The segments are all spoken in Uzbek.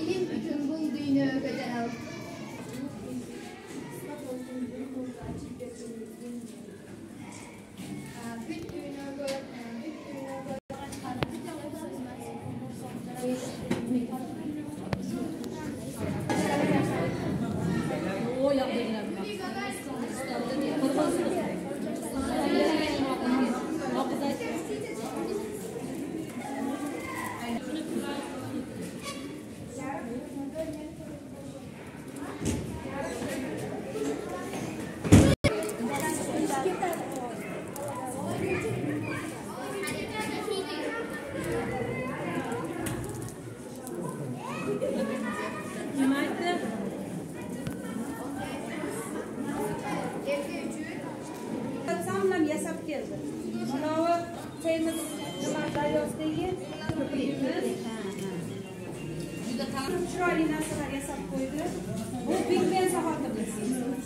İlim bütün bulduğunu götürelim. Yasab keldi. Manavi Termiz daryosidagi ko'prikimiz. Juda chiroyli narsalar yasab qo'ydi. Bu Bigben sahobatimiz.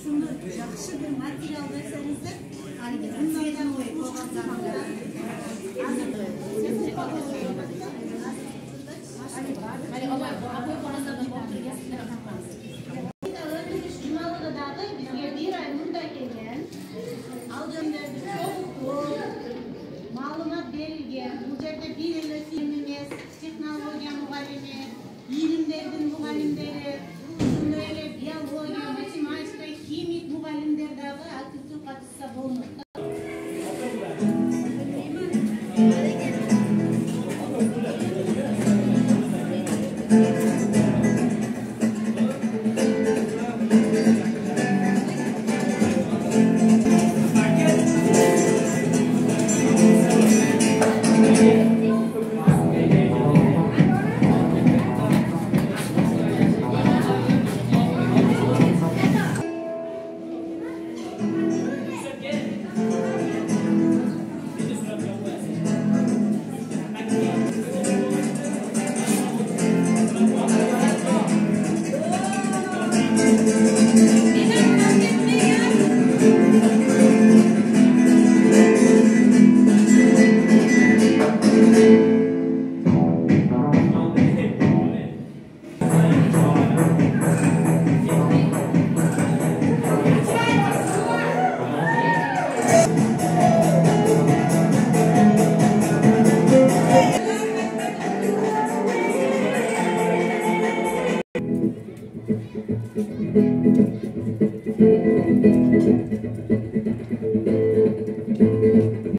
Shuni yaxshi bir material bersangiz-da, haligi undan qo'ygan zamonlar. Hali Alloh xonasidan o'tirgan bizga bir ay bunday kelgan. Ma'lumot berilgan. Bu yerda bir yil o'qiymiz, texnologiya muallimi, bilimlarning muallimlari, shunday biologiya, matematika, kimik muallimlardagi aktiv qatnashsa bo'lmoqda.